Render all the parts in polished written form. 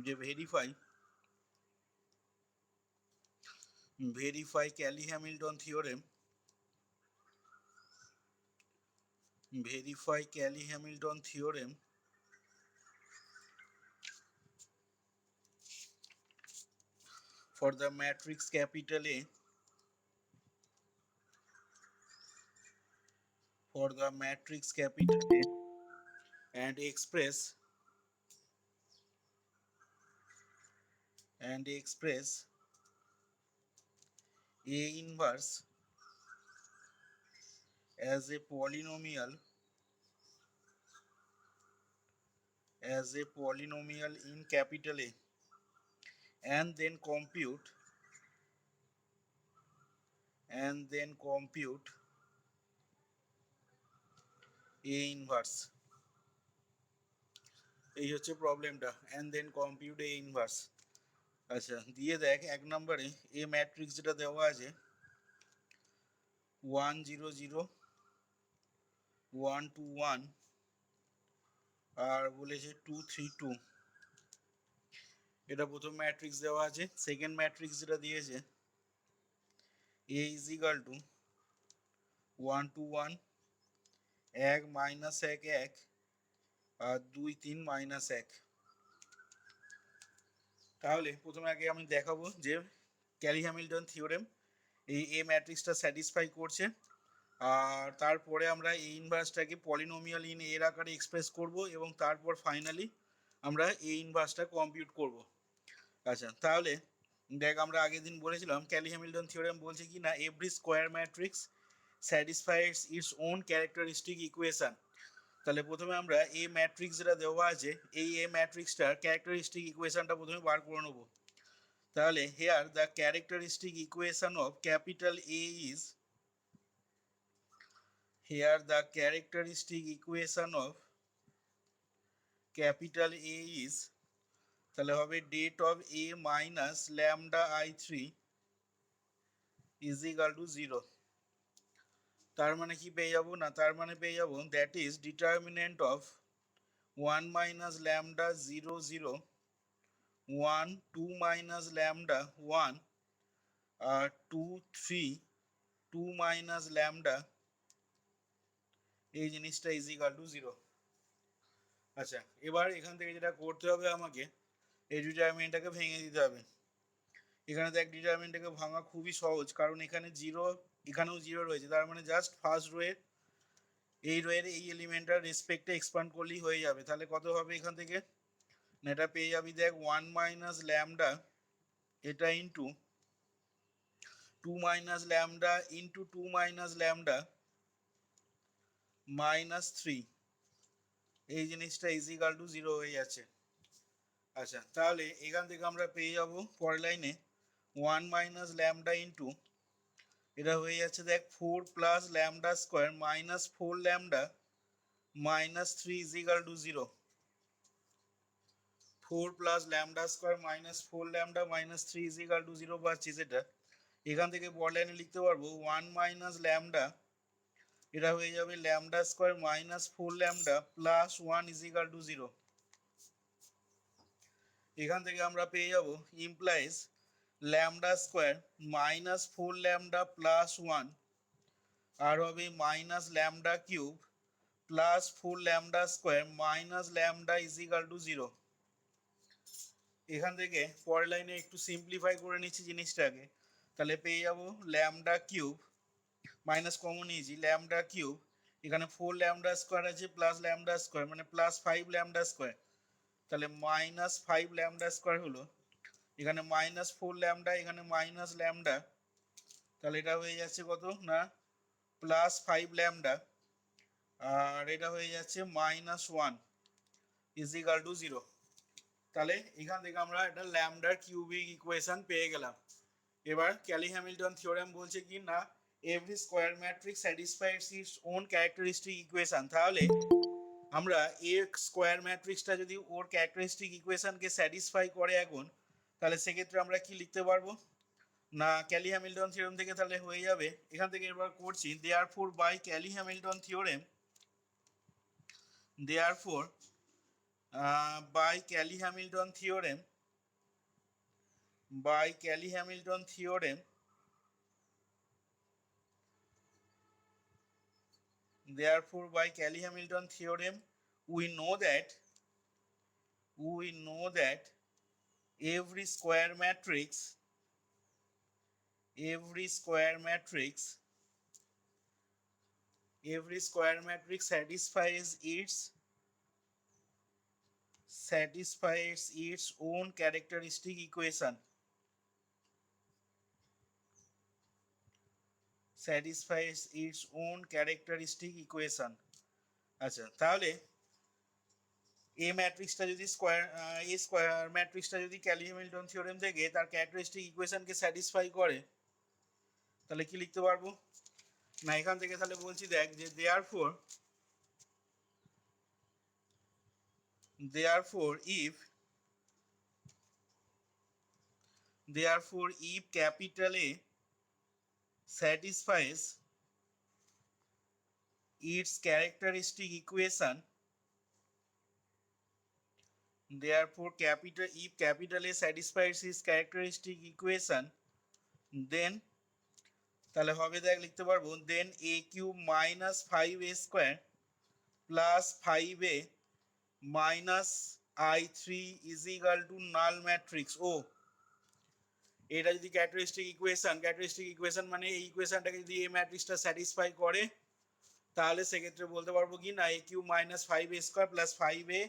যে verify Kelly-Hamilton theorem, verify Cayley-Hamilton theorem for the matrix capital A, for the matrix capital A and express A inverse as a polynomial in capital A, and then compute A inverse. এই হচ্ছে প্রবলেমটা, and then compute A inverse. আচ্ছা, দিয়ে দেখ এক নম্বরে এ matrix যেটা দেওয়া আছে 1 0 0 1 2 1 আর বলেছে 2 3 2, এটা প্রথম ম্যাট্রিক্স দেওয়া আছে। সেকেন্ড ম্যাট্রিক্স যেটা দিয়েছে A is equal to 1 2 1 1 minus 1 1 R 2 3 minus 1। তাহলে প্রথমে আগে আমি দেখাবো যে ক্যালি-হ্যামিল্টন থিওরেম এই এ ম্যাট্রিক্সটা স্যাটিসফাই করছে, আর তারপরে আমরা এই ইনভার্সটাকে পলিনোমিয়াল ইন এর আকারে এক্সপ্রেস করব এবং তারপর ফাইনালি আমরা এই ইনভার্সটা কম্পিউট করব। আচ্ছা, তাহলে দেখ আমরা আগের দিন বলেছিলাম ক্যালি-হ্যামিল্টন থিওরেম বলছে কি না every square matrix স্যাটিসফাইস its own characteristic equation. তাহলে প্রথমে আমরা এই ম্যাট্রিক্স যেটা দেওয়া আছে এই এ ম্যাট্রিক্সটার ক্যারেক্টারিস্টিক ইকুয়েশনটা প্রথমে বার করে নেব। তাহলে here the characteristic equation of capital A is, here the characteristic equation of capital A is, তাহলে হবে date of A minus lambda I3 is equal to 0। তার মানে কি পেয়ে যাব না, তার মানে পেয়ে যাব that is determinant of 1 minus lambda 0 0 1 2 minus lambda 1 2 3 2 minus lambda এই জিনিসটা is equal to 0। আচ্ছা, এবার এখান থেকে যেটা করতে হবে আমাকে এই ডিটারমিনেন্টটাকে ভেঙে দিতে হবে। এখানে দেখ ডিটারমিনেন্টটাকে ভাঙা খুবই সহজ, কারণ এখানে জিরো এখানেও জিরো রয়েছে, তার মানে জাস্ট ফার্স্ট রোয়ের এই এলিমেন্টটার রেসপেক্টে এক্সপান্ড করলেই হয়ে যাবে। তাহলে কত হবে এখান থেকে না, এটা পেয়ে যাবি দেখ 1 মাইনাস ল্যামডা এটা into 2 minus lambda into 2 minus lambda minus 3, এই জিনিসটা ইজ ইকাল টু 0 হয়ে যাচ্ছে। আচ্ছা, তাহলে এখান থেকে আমরা পেয়ে যাব পরের লাইনে 1 মাইনাস ল্যামডা ইন্টু এটা হয়ে যাচ্ছে দেখ 4 plus lambda square minus 4 lambda minus 3 is equal two 0। 4 plus lambda square minus 4 lambda minus 3 is equal two 0 পাচ্ছি, যেটা এখান থেকে বড় লাইনে লিখতে পারবো 1 মাইনাস ল্যামডা এটা হয়ে যাবে lambda square minus 4 lambda plus 1 is equal two 0। এখান থেকে আমরা পেয়ে যাব implies lambda square minus 4 lambda plus 1 আর হবে minus lambda cube plus 4 lambda square minus lambda is equal two 0। এখান থেকে পরের লাইনে একটু সিম্পলিফাই করে নিচ্ছি জিনিসটাকে, তাহলে পেয়ে যাব ল্যামডা কিউব মাইনাস কমন নিয়েছি ল্যামডা কিউব, এখানে 4 ল্যামডা স্কোয়ার আছে প্লাস ল্যামডা স্কোয়ার মানে প্লাস 5 ল্যামডা স্কোয়ার, তাহলে মাইনাস 5 ল্যামডা স্কোয়ার হলো, এখানে মাইনাস 4 ল্যামডা এখানে মাইনাস ল্যামডা, তাহলে এটা হয়ে যাচ্ছে কত না প্লাস 5 ল্যামডা আর এটা হয়ে যাচ্ছে মাইনাস 1 ইজ ইকাল টু 0। তাহলে এখান থেকে আমরা একটা ল্যামডার কিউবিক ইকুয়েশন পেয়ে গেলাম। এবার ক্যালি-হ্যামিল্টন থিওরেম বলছে কি না every square matrix স্যাটিসফাইস its own characteristic equation. তাহলে আমরা এ স্কোয়ার ম্যাট্রিক্সটা যদি ওর ক্যারেক্টারিস্টিক ইকুয়েশনকে স্যাটিসফাই করে এখন, তাহলে সেক্ষেত্রে আমরা কি লিখতে পারবো না ক্যালি-হ্যামিল্টন থিওরেম থেকে তাহলে হয়ে যাবে। এখান থেকে এবার করছি therefore by Cayley Hamilton theorem, therefore by Cayley-Hamilton theorem, by Cayley-Hamilton theorem, therefore by Cayley-Hamilton theorem we know that every square matrix satisfies its own characteristic equation, আচ্ছা তাহলে এই ম্যাট্রিক্সটা যদি স্কয়ার ম্যাট্রিক্সটা যদি ক্যালি-হ্যামিল্টন থিওরেম থেকে তার ক্যারেক্টারিস্টিক ইকুয়েশনকে স্যাটিসফাই করে তাহলে কি লিখতে পারবো না এখান থেকে তাহলে বলছি দেখ যে therefore if capital A satisfies its characteristic equation, therefore if capital A satisfies its characteristic equation, then তাহলে হবে দেখ লিখতে পারবো then a cube minus 5a square plus 5a minus I3 is equal to null matrix ও এটা যদি characteristic equation মানে এই ইকুয়েশনটাকে যদি এই ম্যাট্রিক্সটা স্যাটিসফাই করে তাহলে সেক্ষেত্রে বলতে পারবো কি না a cube minus 5a square plus 5a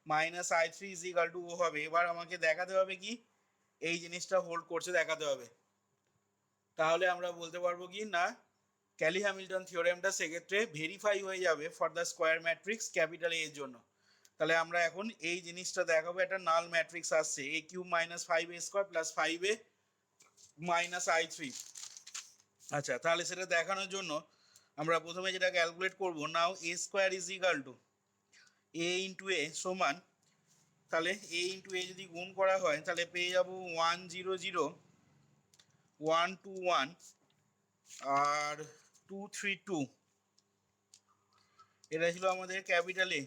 minus I3 is equal to O হবে। এবার আমাকে দেখাতে হবে কি এই জিনিসটা হোল্ড করছে দেখাতে হবে, তাহলে আমরা বলতে পারবো কি না ক্যালি-হ্যামিল্টন থিওরেমটা সেক্ষেত্রে ভেরিফাই হয়ে যাবে for the square matrix capital এর জন্য। তাহলে আমরা এখন এই জিনিসটা দেখাবো, একটা নাল ম্যাট্রিক্স আসছে a cube minus 5a square plus 5a minus I3। আচ্ছা তাহলে সেটা দেখানোর জন্য আমরা প্রথমে যেটা ক্যালকুলেট করব, নাও a square is equal two a into a সমান, তাহলে a ইন্টু a যদি গুণ করা হয় তাহলে পেয়ে যাবো 1 0 0 1 2 1 আর 2 3 2। এটা ছিল আমাদের ক্যাপিটাল এ,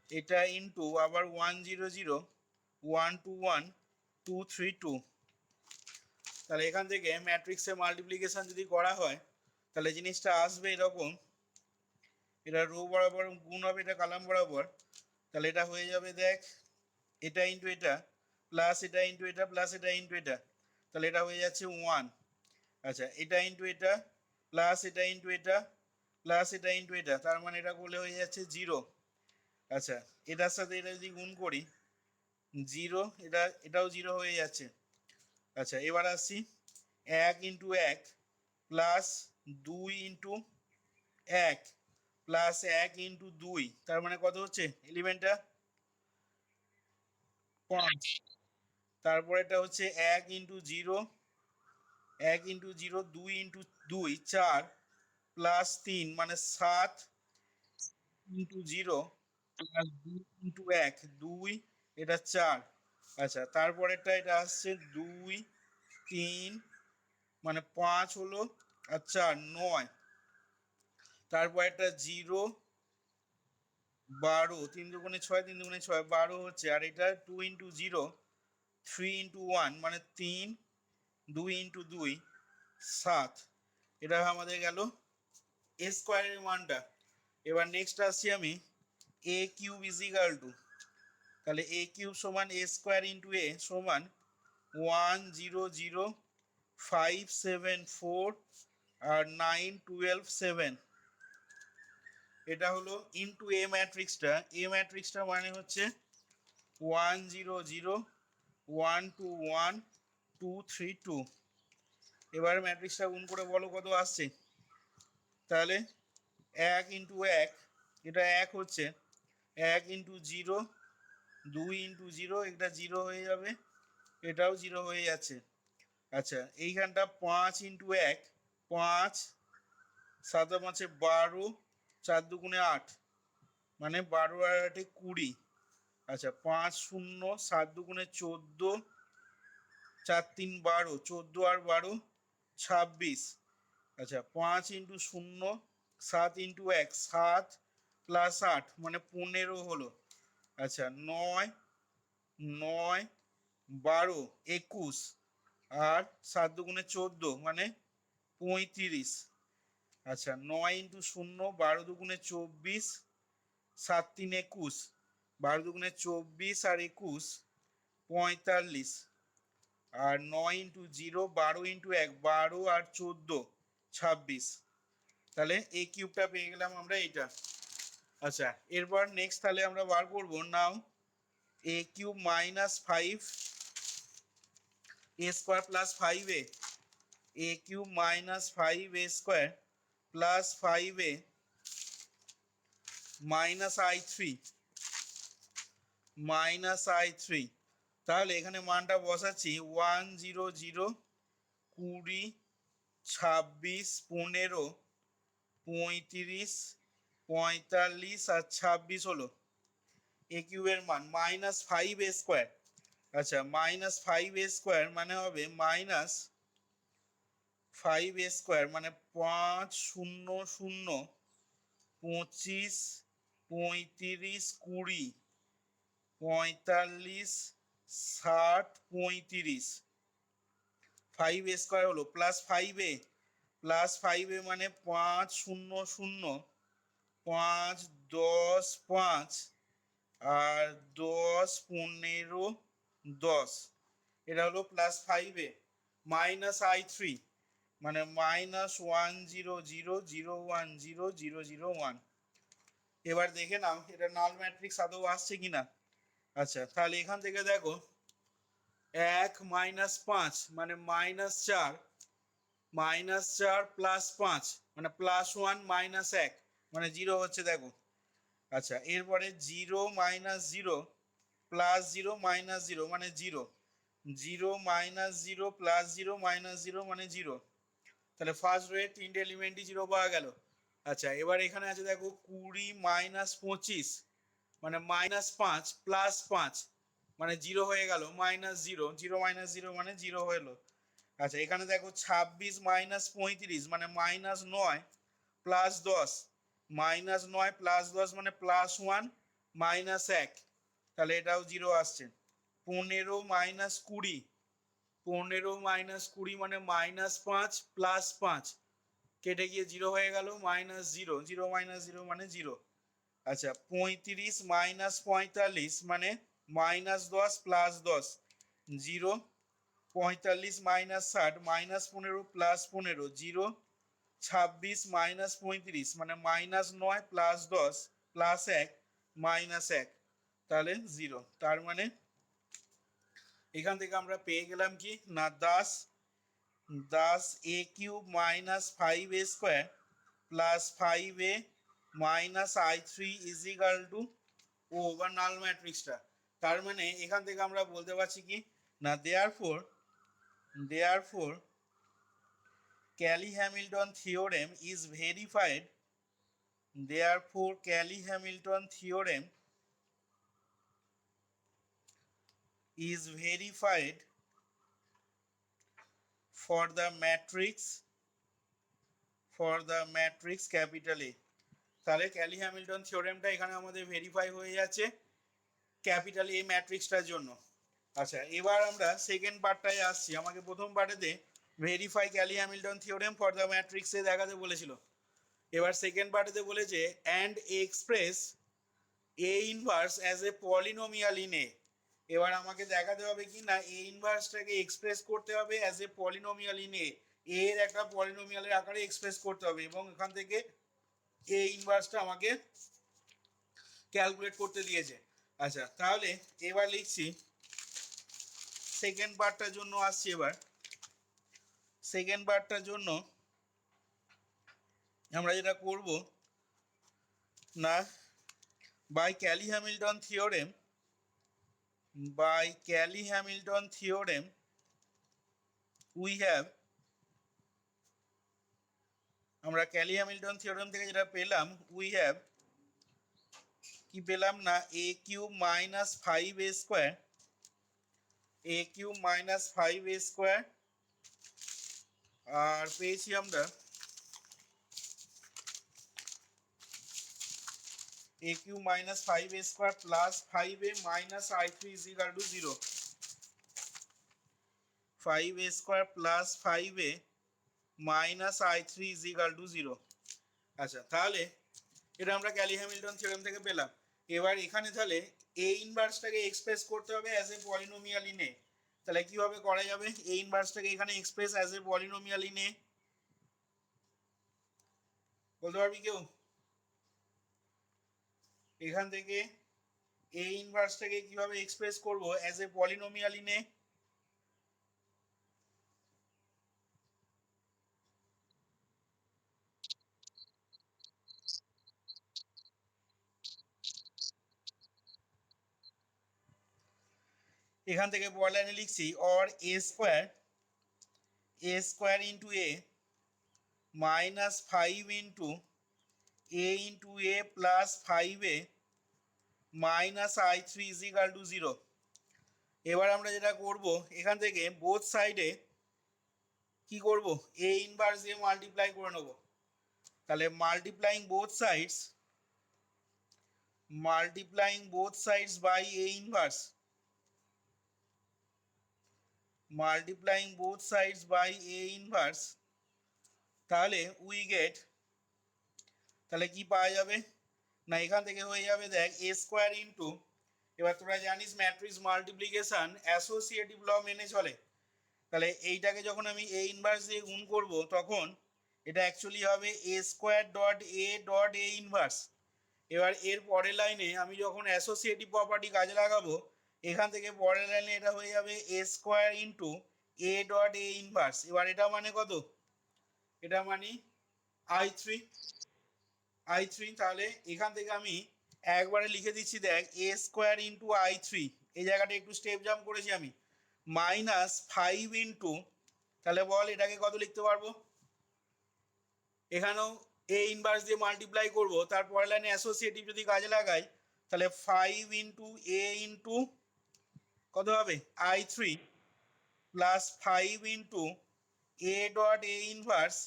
এটা ইন্টু আবার 1 0 0 1 2 1 2 3 2। তাহলে এখান থেকে ম্যাট্রিক্সের মাল্টিপ্লিকেশন যদি করা হয় তাহলে জিনিসটা আসবে এরকম, এটা রো বরাবর গুণ হবে, এটা কলাম বরাবর, তাহলে এটা হয়ে যাবে দেখ এটা ইন্টু এটা প্লাস এটা ইন্টু এটা প্লাস এটা ইন্টু এটা, তাহলে এটা হয়ে যাচ্ছে 1। আচ্ছা এটা ইন্টু এটা প্লাস এটা ইন্টু এটা প্লাস এটা ইন্টু এটা, তার মানে এটা করলে হয়ে যাচ্ছে 0। আচ্ছা এটার সাথে এটা যদি গুণ করি 0, এটাও 0 হয়ে যাচ্ছে। আচ্ছা এবার আসছি 1 into 1 plus 2 into 1 plus 1 into 2, তার মানে কত হচ্ছে এলিমেন্টটা 5। তারপর এটা হচ্ছে 1 ইন্টু 0 1 ইন্টু 0 2 ইন্টু 2 4 প্লাস 3 মানে 7 ইন্টু 0 প্লাস 2 ইন্টু 1 2, এটা 4। আচ্ছা তারপরেরটা এটা আসছে 2 3 মানে 5 হলো আর 4 9, তারপর একটা 0 12 3 দুগুণে 6 3 দুগুণে 6 12 হচ্ছে, আর এটা 2 ইন্টু 0 3 ইন্টু 1 মানে 3 2 ইন্টু 2 7। এটা আমাদের গেল এ স্কোয়ারের মানটা। এবার নেক্সট আসছি আমি এ কিউব ইজ ইকাল টু, তাহলে এ কিউব সমান এ স্কোয়ার ইন্টু এ সমান 1 0 0 5 7 4 আর 9 12 7। এটা হলো ইনটু এ ম্যাট্রিক্সটা মানে হচ্ছে 1 0 0 1 2 1 2 3 2। এবার ম্যাট্রিক্সটা গুণ করে বলো কত আসছে, তাহলে 1 ইন্টু 1 এটা 1 হচ্ছে, 1 ইন্টু 0 2 ইন্টু 0 এটা 0 হয়ে যাবে, এটাও 0 হয়ে যাচ্ছে। আচ্ছা এইখানটা 5 ইন্টু 1 5 7 5 12 4 দুগুণে 8 মানে 12 আর 8 20। আচ্ছা 5 0 7 দুগুণে 14 4 3 12 14 আর 12 26। আচ্ছা 5 ইন্টু 0 7 ইন্টু 1 7 প্লাস 8 মানে 15 হলো, আচ্ছা 9 9 12 21 আর 7 দুগুণে 14 মানে 35। আচ্ছা 9 ইন্টু 0 12 দুগুণে 24 7 3 21 12 দুগুণে 24 আর 21 45 আর 9 ইন্টু 0 12 ইন্টু 1 12 আর 14 26। তাহলে এই কিউবটা পেয়ে গেলাম আমরা এইটা। আচ্ছা এরপর নেক্সট তাহলে আমরা বার করবো নাও এ cube minus 5 A square plus 5 A cube minus 5 A square plus 5 minus i3 তাহলে এখানে মানটা বসাচ্ছি 1 0 0 20 26 15 35 45 আর 26 হলো এ কিউবের মান মাইনাস 5 এ স্কোয়ার। আচ্ছা মাইনাস 5 এ স্কোয়ার মানে হবে মাইনাস 5 এ স্কোয়ার মানে 5 0 0 25 35 20 45 60 35 5 এ স্কোয়ার হলো প্লাস 5 এ মানে 5 0 0 5 10 5 আর 10 15 10 এটা হলো প্লাস 5 মাইনাস i3 মানে মাইনাস 1 0 0 0 1 0 0 0 1। এবার দেখে নাও এটা নাল ম্যাট্রিক্স আদৌ আসছে কিনা। আচ্ছা তাহলে এখান থেকে দেখো 1 মাইনাস 5 মানে -4 প্লাস 5 মানে +1 মাইনাস 1 মানে 0 হচ্ছে দেখো। আচ্ছা এরপরে 0 মাইনাস 0 প্লাস 0 মাইনাস 0 মানে 0 0 মাইনাস 0 প্লাস 0 মাইনাস 0 মানে 0। তাহলে ফার্স্ট রোয়ে তিনটে এলিমেন্টই 0 পাওয়া গেল। আচ্ছা এবার এখানে আছে দেখো 20 মাইনাস 25 মানে -5 প্লাস 5 মানে 0 হয়ে গেল মাইনাস 0 0 মাইনাস 0 মানে 0 হলো। আচ্ছা এখানে দেখো 26 মাইনাস 35 মানে -9 প্লাস 10 -9 প্লাস 10 মানে +1 মাইনাস 1 তাহলে এটাও 0 আসছে। 15 মাইনাস 20 15 মাইনাস 20 মানে -5 প্লাস 5 কেটে গিয়ে 0 হয়ে গেল -0 0 মাইনাস 0 মানে 0। আচ্ছা 35 মাইনাস 45 মানে -10 প্লাস 10 0 45 মাইনাস 60 -15 প্লাস 15 0 26 মাইনাস 35 মানে -9 প্লাস 10 প্লাস 1 মাইনাস 1 তাহলে 0। তার মানে এখান থেকে আমরা পেয়ে গেলাম কি না 10 A cube minus 5 A square plus 5 minus i3 is equal to O বা নাল ম্যাট্রিক্সটা। তার মানে এখান থেকে আমরা বলতে পারছি কি না therefore Cayley-Hamilton theorem is verified. Therefore Cayley-Hamilton theorem is verified for the matrix capital A। তাহলে ক্যালি হ্যামিল্টন থিওরেমটা এখানে আমাদের ভেরিফাই হয়ে যাচ্ছে ক্যাপিটাল এ ম্যাট্রিক্সটার জন্য। আচ্ছা এবার আমরা সেকেন্ড পার্টটায় আসছি। আমাকে প্রথম পার্টেতে verify Cayley Hamilton theorem for the ম্যাট্রিক্সে দেখাতে বলেছিল। এবার সেকেন্ড পার্টেতে বলেছে and express A inverse as A polynomial in A. এবার আমাকে দেখাতে হবে কি না এ ইনভার্সটাকে এক্সপ্রেস করতে হবে অ্যাজ এ পলিনোমিয়াল ইন এ এর একটা পলিনোমিয়ালের আকারে এক্সপ্রেস করতে হবে এবং এখান থেকে এ ইনভার্সটা আমাকে ক্যালকুলেট করতে দিয়েছে। আচ্ছা তাহলে এবার লিখছি সেকেন্ড পার্টটার জন্য আসছি। এবার সেকেন্ড পার্টটার জন্য আমরা যেটা করব না by Cayley-Hamilton theorem we have আমরা Cayley-Hamilton theorem থেকে যেটা পেলাম we have কি পেলাম না a cube minus 5 a square আর পেয়েছি আমরা a cube minus 5a square plus 5a minus I3 is equal to 0. 5a square plus 5a minus I3 is equal to 0. আচ্ছা, তাহলে এটা আমরা ক্যালি হ্যামিল্টন থিওরেম থেকে পেলাম। এবার এখানে তাহলে এ ইনভার্সটাকে এক্সপ্রেস করতে হবে অ্যাজ এ পলিনোমিয়াল ইন এ। তাহলে কিভাবে করা যাবে এ ইনভার্সটাকে এখানে express as A polynomial in এ? বলতে পারবি কেউ? এখান থেকে এ ইনভার্সটাকে কিভাবে এক্সপ্রেস করব অ্যাজ এ পলিনোমিয়াল ইন এ? এখান থেকে পরের লাইনে লিখছি or a square into A minus 5 into A plus 5a minus I3 is equal two 0। এবার আমরা যেটা করব এখান থেকে বোথ সাইডে কি করব এ ইনভার্স দিয়ে মাল্টিপ্লাই করে নেব। তাহলে multiplying both sides by A inverse, তাহলে উই গেট, তাহলে কি পাওয়া যাবে না এখান থেকে হয়ে যাবে দেখ এ স্কোয়ার ইন্টু, এবার তোরা জানিস ম্যাট্রিক্স মাল্টিপ্লিকেশন অ্যাসোসিয়েটিভ ল মেনে চলে। তাহলে এইটাকে যখন আমি এ ইনভার্স দিয়ে গুণ করব তখন এটা অ্যাকচুয়ালি হবে এ স্কোয়ার ডট এ ইনভার্স। এবার এর পরের লাইনে আমি যখন অ্যাসোসিয়েটিভ প্রপার্টি কাজে লাগাবো এখান থেকে পরের লাইনে এটা হয়ে যাবে A square into A dot A inverse. এবার এটা মানে কত? এটা মানে I3। তাহলে এখান থেকে আমি একবারে লিখে দিচ্ছি দেখ এ স্কোয়ার ইন্টু I3, এই জায়গাটা একটু স্টেপ জাম্প করেছি আমি, মাইনাস 5 ইন্টু, তাহলে বল এটাকে কত লিখতে পারবো? এখানেও এ ইনভার্স দিয়ে মাল্টিপ্লাই করবো, তারপরে লাইনে অ্যাসোসিয়েটিভ যদি কাজে লাগাই তাহলে 5 ইন্টু এ ইন্টু কত হবে I3 plus 5 into A dot A inverse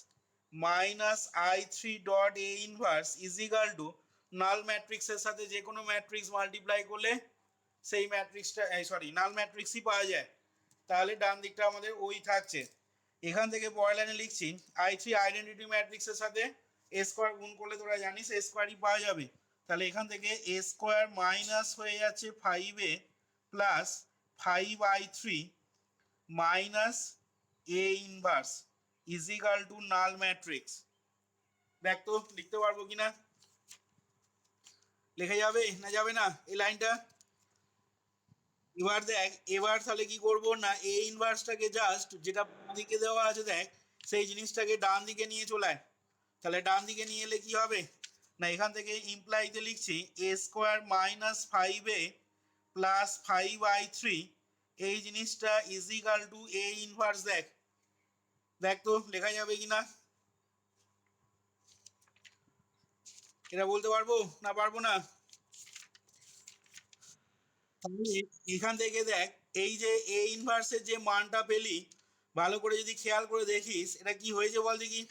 minus I3 dot A inverse is equal two নাল ম্যাট্রিক্সের সাথে যে কোনো ম্যাট্রিক্স মাল্টিপ্লাই করলে সেই ম্যাট্রিক্সটা নাল ম্যাট্রিক্সই পাওয়া যায়। তাহলে ডান দিকটা আমাদের ওই থাকছে। এখান থেকে পরের লাইনে লিখছি I3 আইডেন্টিটি ম্যাট্রিক্সের সাথে এ স্কোয়ার গুণ করলে তোরা জানিস এ স্কোয়ারই পাওয়া যাবে। তাহলে এখান থেকে এ স্কোয়ার মাইনাস হয়ে যাচ্ছে 5a plus 5I3 minus A inverse is equal two null matrix. দেখ তো লিখতে পারবো কিনা, লেখা যাবে না যাবে না এই লাইনটা? এবার দেখ এবার তাহলে কি করব না এ ইনভার্সটাকে জাস্ট যেটা দিকে দেওয়া আছে দেখ সেই জিনিসটাকে ডান দিকে নিয়ে চলে আয়। তাহলে ডান দিকে নিয়ে এলে কি হবে না এখান থেকে ইমপ্লাইতে লিখছি এ square minus 5a plus 5I3 এই জিনিসটা is equal two A inverse. দেখ দেখ তো লেখা যাবে কিনা, এটা বলতে পারবো না পারবো না? এখান থেকে দেখ এই যে এ ইনভার্সের যে মানটা পেলি ভালো করে যদি খেয়াল করে দেখিস এটা কি হয়েছে বল দেখি।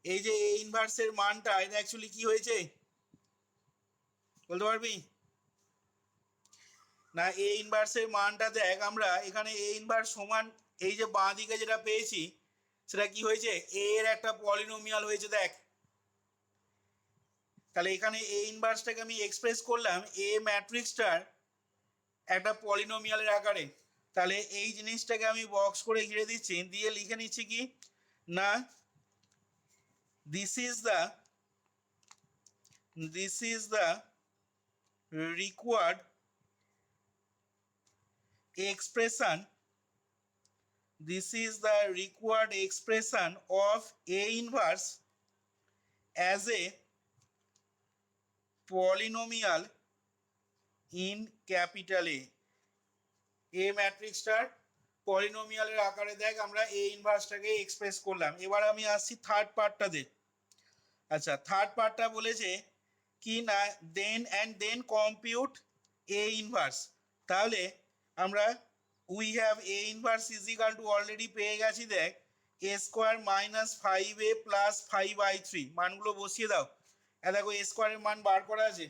এই যে এ ইনভার্সের মানটা এটা অ্যাকচুয়ালি কি হয়েছে বলতে পারবি না? এ ইনভার্সের মানটা দেখ আমরা এখানে এ ইনভার্স সমান এই যে বাঁ দিকে যেটা পেয়েছি সেটা কি হয়েছে এ এর একটা পলিনোমিয়াল হয়েছে। দেখ তাহলে এখানে এ ইনভার্সটাকে আমি এক্সপ্রেস করলাম এ ম্যাট্রিক্সটার একটা পলিনোমিয়ালের আকারে। তাহলে এই জিনিসটাকে আমি বক্স করে ঘিরে দিচ্ছি, দিয়ে লিখে নিচ্ছি কি না this is the required expression, this is the required expression of A inverse as a polynomial in capital A। এ ম্যাট্রিক্সটার পলিনোমিয়ালের আকারে দেখ আমরা এ ইনভার্সটাকে এক্সপ্রেস করলাম। এবার আমি আসছি থার্ড পার্টটাতে। আচ্ছা থার্ড পার্টটা বলেছে কি না দেন কম্পিউট এ ইনভার্স। তাহলে আমরা we have A inverse is equal two already পেয়ে গেছি দেখ এ square minus 5a plus 5I3 মানগুলো বসিয়ে দাও। দেখো এ স্কোয়ারের মান বার করা আছে,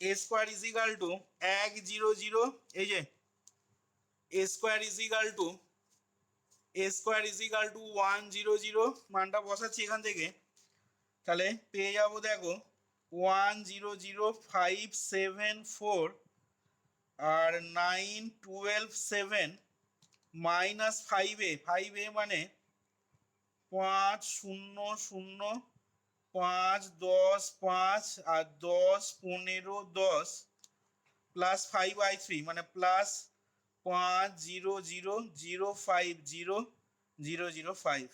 এ স্কোয়ার ইজ ইকাল টু 1 0 0, এই যে এ স্কোয়ার ইজ ইকাল টু 1 0 0, মানটা বসাচ্ছি এখান থেকে, তাহলে পেয়ে যাবো দেখো 100,574 আর 912,7 মাইনাস 5a মানে 5 0 0 5 10 5 আর 10 15 10 প্লাস 5i3 মানে প্লাস 500,050,005।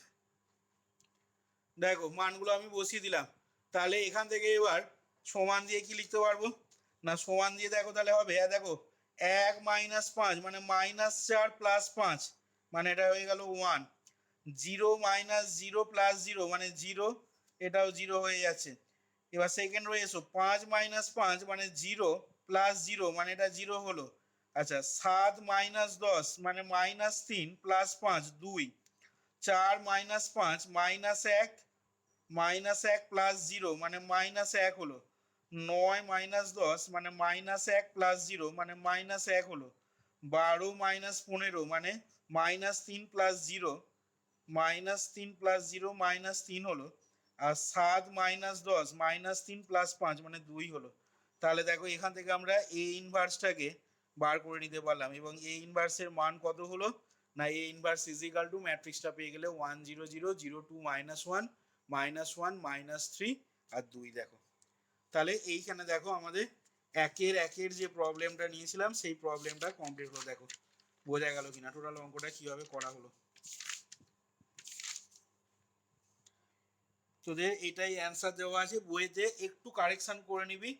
দেখো মানগুলো আমি বসিয়ে দিলাম, তাহলে এখান থেকে এবার সমান দিয়ে কি লিখতে পারবো না, সমান দিয়ে দেখো তাহলে হবে, দেখো 1 মাইনাস 5 মানে মাইনাস 4 প্লাস 5 মানে এটা হয়ে গেল 1, 0 মাইনাস 0 প্লাস 0 মানে 0, এটাও 0 হয়ে যাচ্ছে। এবার সেকেন্ড রয়ে এসো, 5 মাইনাস 5 মানে 0 প্লাস 0 মানে এটা 0 হলো। আচ্ছা 7 মাইনাস 10 মানে minus 3 plus 5 2, 4 minus 5 minus 1 plus 0 মানে মাইনাস 1 হলো। 9 মাইনাস 10 মানে মাইনাস 1 প্লাস 0 মানে মাইনাস 1 হলো। 12 মাইনাস 15 মানে মাইনাস 3 প্লাস 0 মাইনাস 3 হলো। আর 7 মাইনাস 10 মাইনাস 3 প্লাস 5 মানে 2 হলো। তাহলে দেখো এখান থেকে আমরা এ ইনভার্সটাকে বার করে নিতে পারলাম, এবং এ ইনভার্সের মান কত হলো না, A inverse is equal two ম্যাট্রিক্সটা পেয়ে গেলে 1 0 0 0 2 -1 -1 -3 আর 2। দেখো তাহলে এইখানে দেখো আমাদের একের যে প্রবলেমটা নিয়েছিলাম সেই প্রবলেমটা কমপ্লিট হলো। দেখো বোঝা গেল কিনা টোটাল অঙ্কটা কিভাবে করা হলো। তোদের এটাই অ্যান্সার দেওয়া আছে বইতে, একটু কারেকশন করে নিবি।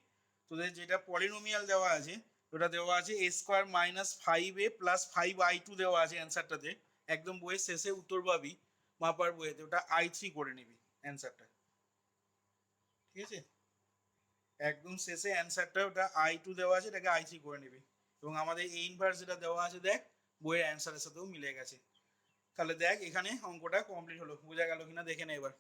তোদের যেটা পলিনোমিয়াল দেওয়া আছে ওটা দেওয়া আছে এ square minus 5a plus 5i2 দেওয়া আছে অ্যান্সারটাতে, একদম বইয়ের শেষে উত্তর পাবি মাপার বইয়েতে, ওটা i3 করে নিবি অ্যান্সারটা, ঠিক আছে? একদম শেষে অ্যান্সারটা ওটা i2 দেওয়া আছে, এটাকে i3 করে নিবি। এবং আমাদের এই ইনভার্স যেটা দেওয়া আছে দেখ বইয়ের অ্যান্সারের সাথেও মিলে গেছে। তাহলে দেখ এখানে অঙ্কটা কমপ্লিট হলো, বোঝা গেল কিনা দেখে নে এবার।